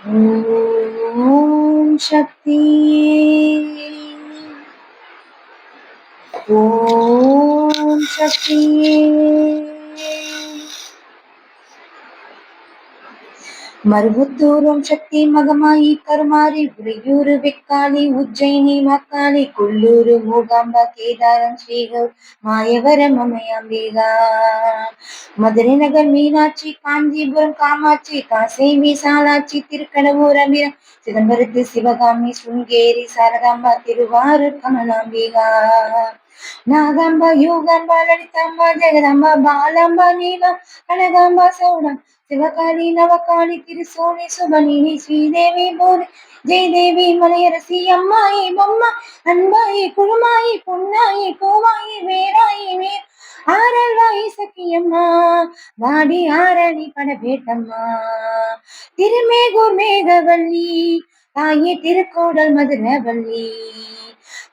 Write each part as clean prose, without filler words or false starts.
ஓம் சக்தி ஓம் சக்தி மருவத்தூர் ஓம் சக்தி மகமாயி கருமாரி உறையூரு வெக்காளி உஜ்ஜயினி மக்காளி கொல்லூரு மூகாம்பா கேதாரம் ஸ்ரீகௌர் மாயவரம் அம்மையாம்பிகா மதுரை நகர் மீனாட்சி காஞ்சிபுரம் காமாட்சி காசை விசாலாட்சி திருக்கடவூர் அபிரம் சிதம்பரத்து சிவகாமி சுங்கேரி சாரதாம்பா திருவாரூர் கமலாம்பிகா நாகாம்பா யோகாம்பா லலிதாம்பா ஜெகதாம்பா பாலாம்பா நீலா கனகாம்பா சௌடம் சிவகாளி நவகாளி திருசோணி சுபனினி ஸ்ரீதேவி போரி ஜெயதேவி மலையரசி அம்மாயி பொம்மா அன்பாயி குழுமாயி பொன்னாயி கோவாயி வேறாயி வேர் ஆரல்வாயி சக்கியம்மா வாடி ஆரணி படபேட்டம்மா திருமேகூர் மேகவல்லி தாயே திருக்கோடல் மதுரவல்லி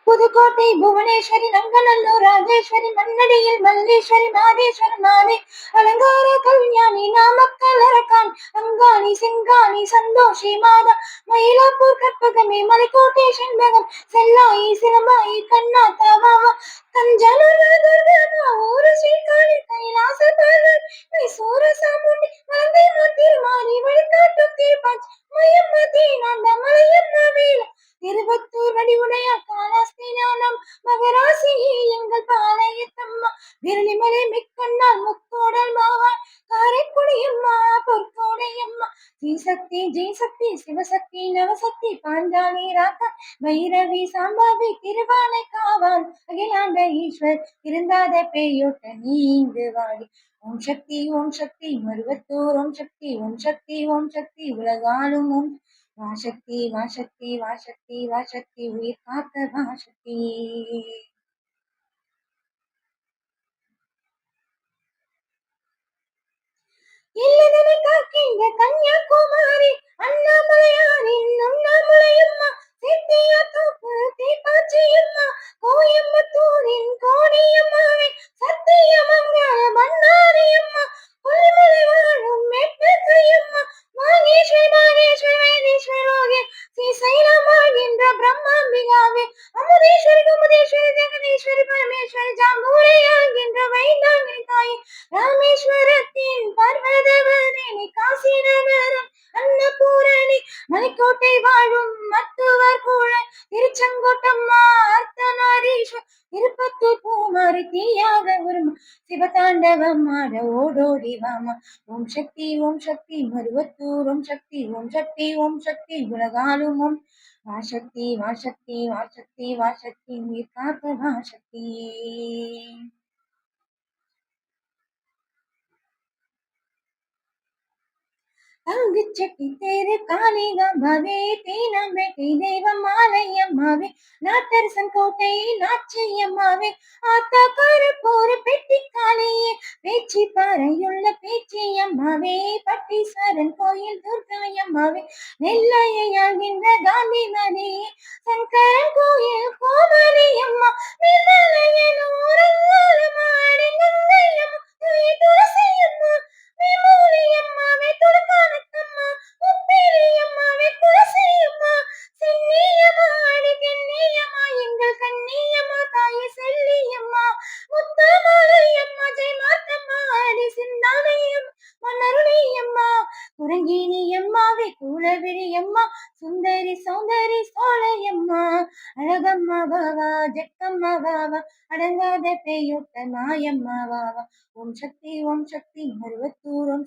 புதுக்கோட்டை புவனேஸ்வரி நங்கநல்லூர் ராஜேஸ்வரி மண்ணடியில் மல்லேஸ்வரி மாதேஸ்வரன் மாதே அலங்கார கல்யாணி நாமக்கல் அரக்கான் அங்காணி செங்காணி சந்தோஷி மாதா மயிலாப்பூர் கற்பகமே மலைக்கோட்டை செண்பகம் செல்லாயி சிலம்பாயி கண்ணாத்தா வாவா கஞ்சனூர் துர்கா ஊரு ஸ்ரீகாளி கைலாச சூர சாமுண்டி மந்தை திருமாரி வழிகாட்டு தீபாஜ் மயம்மதி நந்த மலையம்ம வேல திருவத்தூர் வடிவுடைய காலாஸ்தி ஞானம் மகராசி எங்கள் பாளையத்தம்மா விரலிமலை மிக்கண்ணால் முக்கோடல் மாவா காரைக்குடியம்மா பொற்கோடையம்மா ஜெயசக்தி சிவசக்தி நவசக்தி பாஞ்சாலி ராக்கா பைரவி சாம்பாவி திருவானை காவான் அகிலாண்ட ஈஸ்வர் திருந்தாத பேயோட்ட நீங்கு வாடி ஓம் சக்தி மருவத்தூர் ஓம் சக்தி உலகாலும் ஓம் வாசக்தி வாசக்தி வாசக்தி வாசக்தி உயிர் காத்த வாசக்தி இல்லதனை காக்கின்ற கன்னியாகுமாரி அண்ணாமலையாரின் அண்ணாமலையம்மா சித்தியா தோப்பு தீபாச்சியம்மா கோயம்புத்தூரின் கோடியம்மாவே சத்தியமங்கல மன்னாரியம்மா கொல்லிமலை வாழும் மெட்டக்கையம்மா மாகேஸ்வரி வேதீஸ்வரோகே ஸ்ரீசைலமாகின்ற பிரம்மாம்பிகாவே அமுதேஸ்வரி குமுதேஸ்வரி ஜெகதீஸ்வரி பரமேஸ்வரி ஜாம்பூரையாகின்ற வைந்தாங்கிரி தாய் ராமேஸ்வரத்தின் பர்வதவரணி காசி நகரம் அன்னபூரணி மலைக்கோட்டை வாழும் மத்துவர் கூட திருச்செங்கோட்டம்மா அர்த்தநாரீஸ்வர் திருப்பத்தூர் பூமாரி தீயாக உருமா சிவதாண்டவம் ஆட ஓடோடி வாமா ஓம் சக்தி மருவத்தூர் ஓம் சக்தி உலகாலும் ஓம் வாசக்தி உயிர் காக்க வாசக்தி தங்குச்சட்டி தேரு காளிகாம்பாவே தேனாம்பேட்டை தெய்வம் மாலையம்மாவே நாட்டரசன் கோட்டை நாச்சியம்மாவே ஆத்தாக்கார போரு பெட்டி காளியே பேச்சி பாறையுள்ள பேச்சியம்மாவே பட்டீஸ்வரன் கோயில் துர்காயம்மாவே நெல்லையாகின்ற காந்தி நதியே சங்கரன் கோயில் கோமலியம்மா நிர்மலையனூரங்காலமாடி நங்கையம்மா துளசியம்மா விமூலியம்மாவே துடுக்கானத்தம்மா உப்பிலியம்மாவே துளசியம்மா சென்னியம்மாடி தென்னியம்மா எங்கள் கண்ணியம்மா தாயே செல்லியம்மா முத்தமாலையம்மா ஜெய் மாத்தம்மா அடி சிந்தானையம் மன்னருளியம்மா குரங்கினியம்மாவே கூலவிழியம்மா சுந்தரி சௌந்தரி சோலையம்மா அழகம்மா வாவா ஜக்கம்மா வாவா அடங்காத பேயோட்ட மாயம்மா வாவா ஓம் சக்தி மருவத்தூர் ஓம்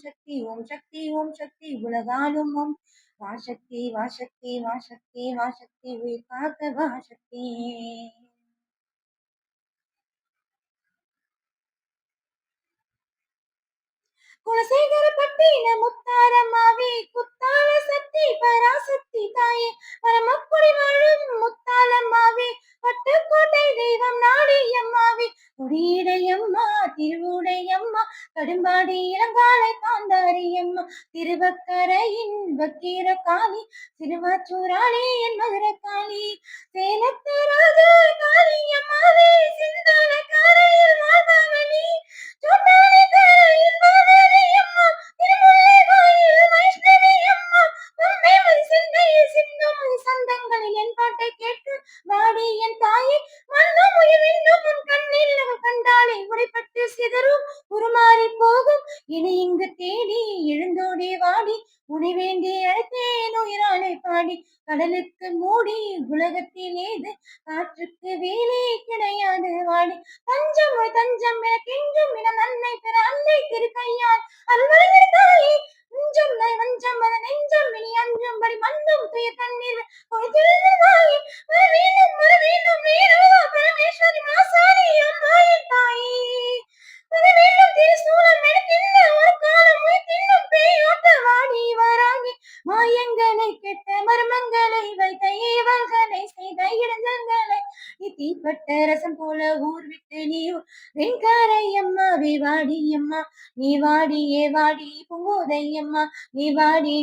சக்தி உலகாலும் ஓம் வாசக்தி உயிர் காக்க வாசக்தி குலசேகர பட்டின முத்தாரம்மாவே குத்தால சக்தி பராசக்தி தாயே பரமக்குடி வாழும் முத்தாலம்மாவே பட்டுக்கோட்டை தெய்வம் நாடியம்மாவே கொடியுடையம்மா திருவுடையம்மா கடும்பாடி இளங்காலை காந்தாரியம்மா திருவக்கரையின் வக்கீர காளி திருவாச்சூராளி என் மதுர காளி சேலத்து ராஜ காளியம்மாவே சிந்தால காரையில் வாழ்பவனி சோட்டாளி கரையில் வாழறியம்மா திருமுல்லை வாயில் வைஷ்ணவியம்மா பம்பை உனை வேண்டி அழைத்தேன் உயிராலே பாடி கடலுக்கு மூடி உலகத்தில் ஏது காற்றுக்கு வேலே கிடையாது வாடி தஞ்சம் ஒரு தஞ்சம் எனக்கென்றும் இனம் நன்மை பெற அன்னை திருக்கையால் அருள்வழியில் தாயே நெஞ்சம் வஞ்சம் அதன் நெஞ்சம் இனி அஞ்சும்படி மண்ணும் துய கண்ணீர் தாயே வர வேண்டும் வேணுவா பரமேஸ்வரி மாசாரி அம்மாயே தாயே வர வேண்டும் திருசூலம் எடுக்கின்ற ஒரு காலம் உயிர்த்தின்னும் பேயோட்ட வாடி வராகி மாயங்களை கெட்ட மர்மங்களை வைத்த ஏவல்களை செய்த இடைஞ்சல்களை தீப்பட்ட ரசம் போல ஊர் விட்டு நீ வெண்காரை அம்மா வாடி அம்மா நீ வாடியே வாடி பூங்கோதையம்மா நீ வாடி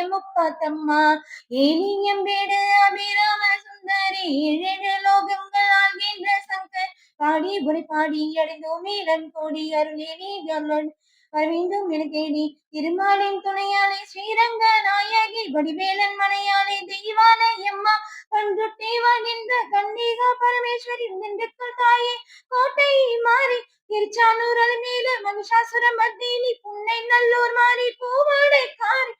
எம் முப்பாத்தம்மா ஏனியம் வீடு அபிராம சுந்தரி ஏழு லோகங்கள் ஆள்கின்ற சங்கர் பாடி புனை பாடி அடைந்தோம் மேலன் கோடி அருளே நீ வரவேண்டும் என தேடி திருமாலின் துணையாலே ஸ்ரீரங்க நாயகி வடிவேலன் மனையாலே தெய்வானை அம்மா கன்றுட்டே வாழ்கின்ற கன்னிகா பரமேஸ்வரி திண்டுக்கல் தாயே கோட்டை மாறி திருச்சானூர் அலமேலு மகிஷாசுர மர்தினி புன்னை நல்லூர் மாறி பூவாடை காரி